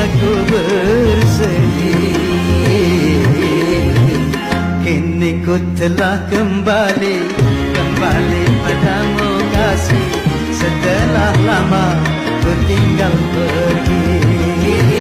aku bersedih. Kini ku telah kembali padamu kasih. Setelah lama ku tinggal pergi.